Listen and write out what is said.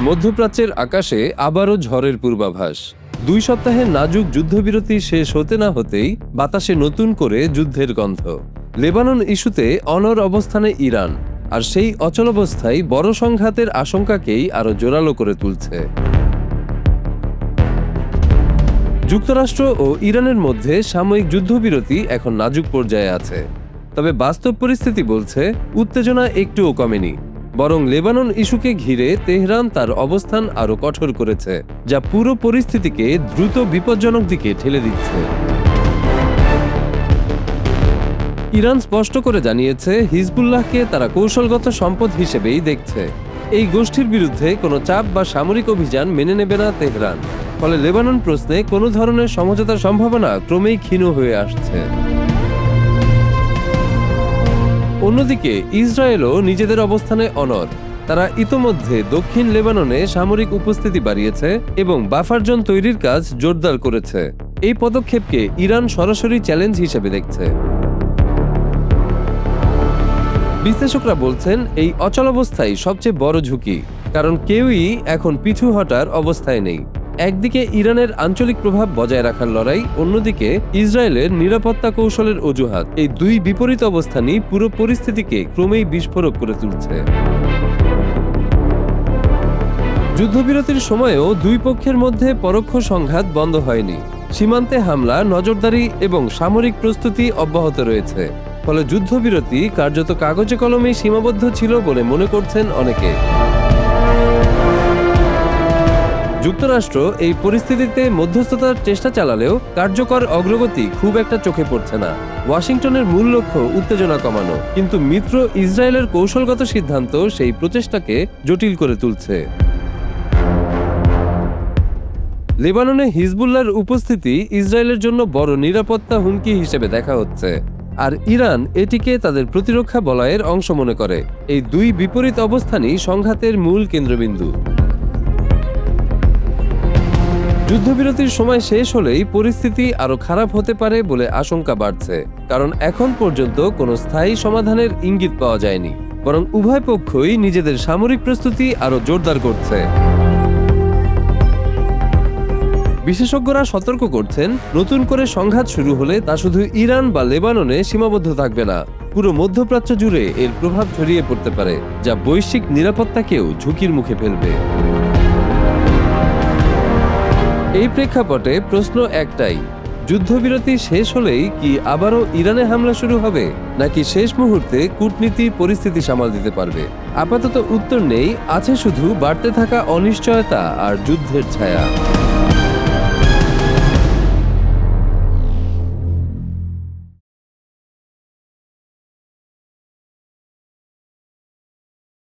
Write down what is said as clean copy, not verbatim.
মধ্যপ্রাচ্যের আকাশে আবারও ঝড়ের পূর্বাভাস। 2 সপ্তাহের নাজুক যুদ্ধবিরতি শেষ হতে না হতেই বাতাসে নতুন করে যুদ্ধের গন্ধ। লেবানন ইস্যুতে অনড় অবস্থানে ইরান, আর সেই অচলাবস্থায় বড় সংঘাতের আশঙ্কাকেই আরও জোরালো করে তুলছে। যুক্তরাষ্ট্র ও ইরানের মধ্যে সাময়িক যুদ্ধবিরতি এখন নাজুক পর্যায়ে আছে, তবে বাস্তব পরিস্থিতি বলছে উত্তেজনা একটুও কমেনি। বরং লেবানন ইস্যুকে ঘিরে তেহরান তার অবস্থান আরও কঠোর করেছে, যা পুরো পরিস্থিতিকে দ্রুত বিপজ্জনক দিকে ঠেলে দিচ্ছে। ইরান স্পষ্ট করে জানিয়েছে হিজবুল্লাহকে তারা কৌশলগত সম্পদ হিসেবেই দেখছে। এই গোষ্ঠীর বিরুদ্ধে কোনো চাপ বা সামরিক অভিযান মেনে নেবে না তেহরান। ফলে লেবানন প্রশ্নে কোনো ধরনের সমঝোতার সম্ভাবনা ক্রমেই ক্ষীণ হয়ে আসছে। অন্যদিকে ইসরায়েলও নিজেদের অবস্থানে অনড়। তারা ইতোমধ্যে দক্ষিণ লেবাননে সামরিক উপস্থিতি বাড়িয়েছে এবং বাফার জোন তৈরির কাজ জোরদার করেছে। এই পদক্ষেপকে ইরান সরাসরি চ্যালেঞ্জ হিসেবে দেখছে। বিশ্লেষকরা বলছেন এই অচলাবস্থাই সবচেয়ে বড় ঝুঁকি, কারণ কেউই এখন পিছু হটার অবস্থায় নেই। একদিকে ইরানের আঞ্চলিক প্রভাব বজায় রাখার লড়াই, অন্যদিকে ইসরায়েলের নিরাপত্তা কৌশলের অজুহাত। এই দুই বিপরীত অবস্থানই পুরো পরিস্থিতিকে ক্রমেই বিস্ফোরক করে তুলছে। যুদ্ধবিরতির সময়েও দুই পক্ষের মধ্যে পরোক্ষ সংঘাত বন্ধ হয়নি। সীমান্তে হামলা, নজরদারি এবং সামরিক প্রস্তুতি অব্যাহত রয়েছে। ফলে যুদ্ধবিরতি কার্যত কাগজে কলমেই সীমাবদ্ধ ছিল বলে মনে করছেন অনেকে। যুক্তরাষ্ট্র এই পরিস্থিতিতে মধ্যস্থতার চেষ্টা চালালেও কার্যকর অগ্রগতি খুব একটা চোখে পড়ছে না। ওয়াশিংটনের মূল লক্ষ্য উত্তেজনা কমানো, কিন্তু মিত্র ইসরায়েলের কৌশলগত সিদ্ধান্ত সেই প্রচেষ্টাকে জটিল করে তুলছে। লেবাননে হিজবুল্লাহর উপস্থিতি ইসরায়েলের জন্য বড় নিরাপত্তা হুমকি হিসেবে দেখা হচ্ছে, আর ইরান এটিকে তাদের প্রতিরক্ষা বলয়ের অংশ মনে করে। এই দুই বিপরীত অবস্থানই সংঘাতের মূল কেন্দ্রবিন্দু। যুদ্ধবিরতির সময় শেষ হলেই পরিস্থিতি আরও খারাপ হতে পারে বলে আশঙ্কা বাড়ছে, কারণ এখন পর্যন্ত কোনো স্থায়ী সমাধানের ইঙ্গিত পাওয়া যায়নি। বরং উভয় পক্ষই নিজেদের সামরিক প্রস্তুতি আরও জোরদার করছে। বিশেষজ্ঞরা সতর্ক করছেন, নতুন করে সংঘাত শুরু হলে তা শুধু ইরান বা লেবাননে সীমাবদ্ধ থাকবে না, পুরো মধ্যপ্রাচ্য জুড়ে এর প্রভাব ছড়িয়ে পড়তে পারে, যা বৈশ্বিক নিরাপত্তাকেও ঝুঁকির মুখে ফেলবে। এই প্রেক্ষাপটে প্রশ্ন একটাই, যুদ্ধবিরতি শেষ হলেই কি আবারও ইরানে হামলা শুরু হবে, নাকি শেষ মুহূর্তে কূটনীতি পরিস্থিতি সামাল দিতে পারবে? আপাতত উত্তর নেই, আছে শুধু বাড়তে থাকা অনিশ্চয়তা আর যুদ্ধের ছায়া।